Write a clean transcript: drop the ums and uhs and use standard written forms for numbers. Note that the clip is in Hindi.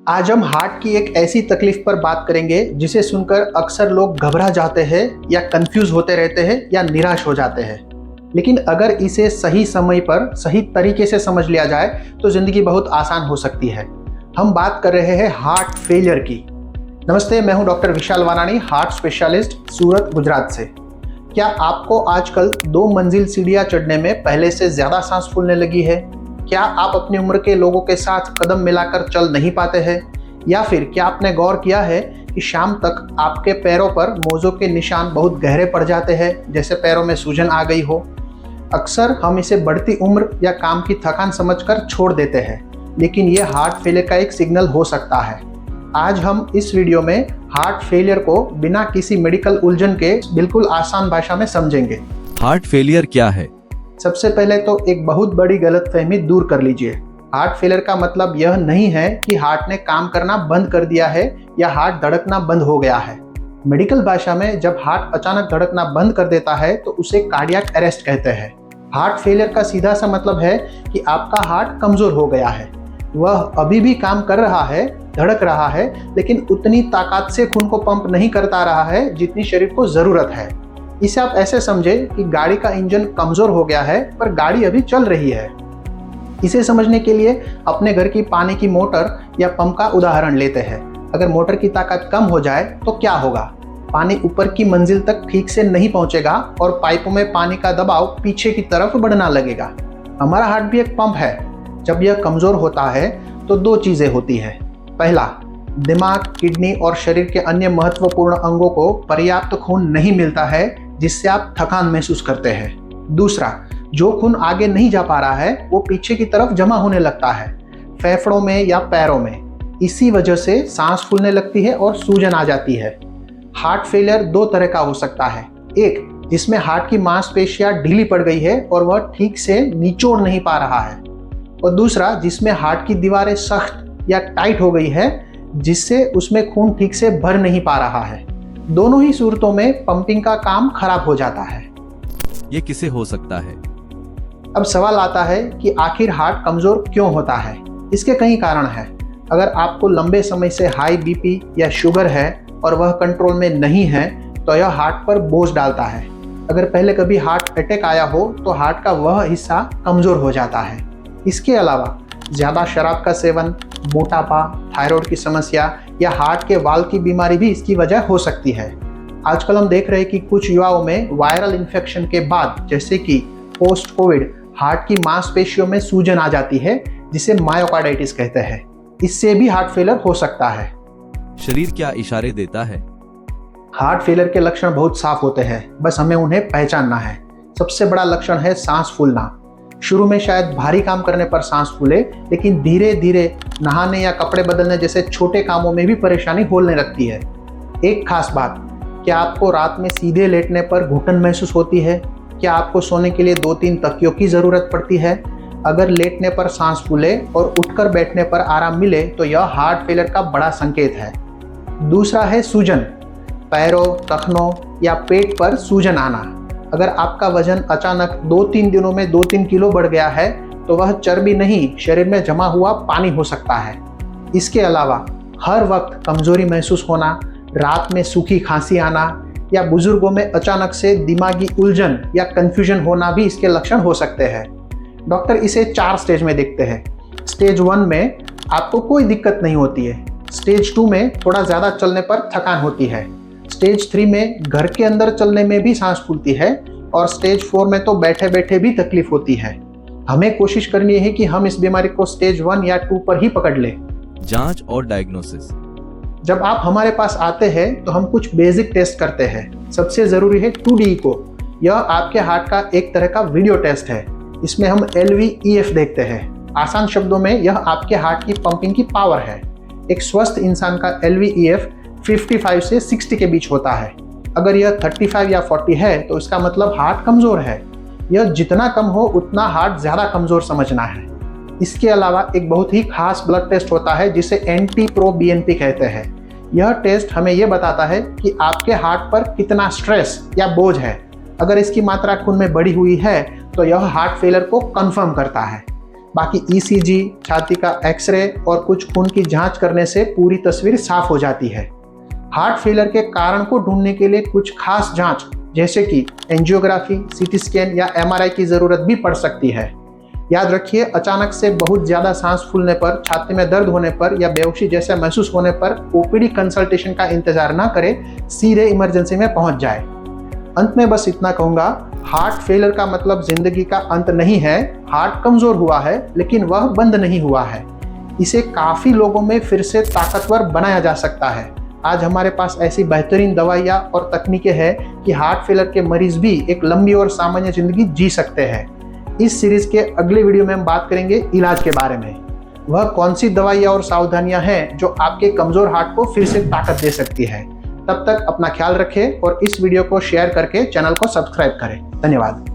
आज हम हार्ट की एक ऐसी तकलीफ पर बात करेंगे जिसे सुनकर अक्सर लोग घबरा जाते हैं या कंफ्यूज होते रहते हैं या निराश हो जाते हैं। लेकिन अगर इसे सही समय पर सही तरीके से समझ लिया जाए तो जिंदगी बहुत आसान हो सकती है। हम बात कर रहे हैं हार्ट फेलियर की। नमस्ते, मैं हूं डॉक्टर विशाल वानानी, हार्ट स्पेशलिस्ट, सूरत, गुजरात से। क्या आपको आजकल 2 मंजिल सीढ़ियां चढ़ने में पहले से ज़्यादा सांस फूलने लगी है? क्या आप अपनी उम्र के लोगों के साथ कदम मिलाकर चल नहीं पाते हैं? या फिर क्या आपने गौर किया है कि शाम तक आपके पैरों पर मोज़ों के निशान बहुत गहरे पड़ जाते हैं, जैसे पैरों में सूजन आ गई हो? अक्सर हम इसे बढ़ती उम्र या काम की थकान समझकर छोड़ देते हैं, लेकिन ये हार्ट फेलियर का एक सिग्नल हो सकता है। आज हम इस वीडियो में हार्ट फेलियर को बिना किसी मेडिकल उलझन के बिल्कुल आसान भाषा में समझेंगे। हार्ट फेलियर क्या है? सबसे पहले तो एक बहुत बड़ी गलतफहमी दूर कर लीजिए। हार्ट फेलियर का मतलब यह नहीं है कि हार्ट ने काम करना बंद कर दिया है या हार्ट धड़कना बंद हो गया है। मेडिकल भाषा में जब हार्ट अचानक धड़कना बंद कर देता है तो उसे कार्डियक अरेस्ट कहते हैं। हार्ट फेलियर का सीधा सा मतलब है कि आपका हार्ट कमजोर हो गया है। वह अभी भी काम कर रहा है, धड़क रहा है, लेकिन उतनी ताकत से खून को पंप नहीं करता रहा है जितनी शरीर को जरूरत है। इसे आप ऐसे समझें कि गाड़ी का इंजन कमजोर हो गया है पर गाड़ी अभी चल रही है। इसे समझने के लिए अपने घर की पानी की मोटर या पंप का उदाहरण लेते हैं। अगर मोटर की ताकत कम हो जाए तो क्या होगा? पानी ऊपर की मंजिल तक ठीक से नहीं पहुंचेगा और पाइपों में पानी का दबाव पीछे की तरफ बढ़ना लगेगा। हमारा हार्ट भी एक पंप है। जब यह कमजोर होता है तो 2 चीजें होती है। पहला, दिमाग, किडनी और शरीर के अन्य महत्वपूर्ण अंगों को पर्याप्त खून नहीं मिलता है जिससे आप थकान महसूस करते हैं। दूसरा, जो खून आगे नहीं जा पा रहा है वो पीछे की तरफ जमा होने लगता है, फेफड़ों में या पैरों में। इसी वजह से सांस फूलने लगती है और सूजन आ जाती है। हार्ट फेलियर 2 तरह का हो सकता है। एक, जिसमें हार्ट की मांसपेशियां ढीली पड़ गई है और वह ठीक से निचोड़ नहीं पा रहा है, और दूसरा, जिसमें हार्ट की दीवारें सख्त या टाइट हो गई है जिससे उसमें खून ठीक से भर नहीं पा रहा है। दोनों ही सूरतों में पंपिंग का काम खराब हो जाता है। ये किसे हो सकता है? अब सवाल आता है कि आखिर हार्ट कमजोर क्यों होता है? इसके कई कारण हैं। अगर आपको लंबे समय से हाई बीपी या शुगर है और वह कंट्रोल में नहीं है तो यह हार्ट पर बोझ डालता है। अगर पहले कभी हार्ट अटैक आया हो तो हार्ट का वह हिस्सा कमजोर हो जाता है। इसके अलावा ज़्यादा शराब का सेवन, मोटापा, थायराइड की समस्या या हार्ट के वाल्व की बीमारी भी इसकी वजह हो सकती है। आजकल हम देख रहे हैं कि कुछ युवाओं में वायरल इन्फेक्शन के बाद, जैसे कि पोस्ट कोविड, हार्ट की मांसपेशियों में सूजन आ जाती है जिसे मायोकार्डाइटिस कहते हैं। इससे भी हार्ट फेलियर हो सकता है। शरीर क्या इशारे देता है? हार्ट फेलियर के लक्षण बहुत साफ होते हैं, बस हमें उन्हें पहचानना है। सबसे बड़ा लक्षण है सांस फूलना। शुरू में शायद भारी काम करने पर सांस फूले, लेकिन धीरे धीरे नहाने या कपड़े बदलने जैसे छोटे कामों में भी परेशानी होने लगती है। एक खास बात, क्या आपको रात में सीधे लेटने पर घुटन महसूस होती है? क्या आपको सोने के लिए 2-3 तकियों की ज़रूरत पड़ती है? अगर लेटने पर सांस फूले और उठकर बैठने पर आराम मिले तो यह हार्ट फेलियर का बड़ा संकेत है। दूसरा है सूजन। पैरों, टखनों या पेट पर सूजन आना। अगर आपका वजन अचानक 2-3 दिनों में 2-3 किलो बढ़ गया है तो वह चर्बी नहीं, शरीर में जमा हुआ पानी हो सकता है। इसके अलावा हर वक्त कमजोरी महसूस होना, रात में सूखी खांसी आना या बुजुर्गों में अचानक से दिमागी उलझन या कंफ्यूजन होना भी इसके लक्षण हो सकते हैं। डॉक्टर इसे 4 स्टेज में देखते हैं। स्टेज 1 में आपको कोई दिक्कत नहीं होती है। स्टेज 2 में थोड़ा ज़्यादा चलने पर थकान होती है। स्टेज 3 में घर के अंदर चलने में भी सांस फूलती है, और स्टेज 4 में तो बैठे बैठे भी तकलीफ होती है। हमें कोशिश करनी है कि हम इस बीमारी को स्टेज 1 या 2 पर ही पकड़ लें। जांच और डायग्नोसिस। जब आप हमारे पास आते हैं तो हम कुछ बेसिक टेस्ट करते हैं। सबसे ज़रूरी है 2D को। यह आपके हार्ट का एक तरह का वीडियो टेस्ट है। इसमें हम LVEF देखते हैं। आसान शब्दों में यह आपके हार्ट की पंपिंग की पावर है। एक स्वस्थ इंसान का LVEF 55 से 60 के बीच होता है। अगर यह 35 या 40 है तो इसका मतलब हार्ट कमज़ोर है। यह जितना कम हो उतना हार्ट ज़्यादा कमज़ोर समझना है। इसके अलावा एक बहुत ही खास ब्लड टेस्ट होता है जिसे NT-proBNP कहते हैं। यह टेस्ट हमें यह बताता है कि आपके हार्ट पर कितना स्ट्रेस या बोझ है। अगर इसकी मात्रा खून में बढ़ी हुई है तो यह हार्ट फेलियर को कंफर्म करता है। बाकी ईसीजी, छाती का एक्सरे और कुछ खून की जांच करने से पूरी तस्वीर साफ हो जाती है। हार्ट फेलियर के कारण को ढूंढने के लिए कुछ खास जांच जैसे कि एंजियोग्राफी, सीटी स्कैन या एमआरआई की जरूरत भी पड़ सकती है। याद रखिए, अचानक से बहुत ज्यादा सांस फूलने पर, छाती में दर्द होने पर या बेहोशी जैसे महसूस होने पर ओपीडी कंसल्टेशन का इंतजार ना करें, सीधे इमरजेंसी में पहुंच जाए। अंत में बस इतना कहूंगा, हार्ट फेलियर का मतलब जिंदगी का अंत नहीं है। हार्ट कमजोर हुआ है लेकिन वह बंद नहीं हुआ है। इसे काफी लोगों में फिर से ताकतवर बनाया जा सकता है। आज हमारे पास ऐसी बेहतरीन दवाइयाँ और तकनीकें हैं कि हार्ट फेलियर के मरीज भी एक लंबी और सामान्य जिंदगी जी सकते हैं। इस सीरीज के अगले वीडियो में हम बात करेंगे इलाज के बारे में। वह कौन सी दवाइयाँ और सावधानियां हैं जो आपके कमजोर हार्ट को फिर से ताकत दे सकती है। तब तक अपना ख्याल रखें और इस वीडियो को शेयर करके चैनल को सब्सक्राइब करें। धन्यवाद।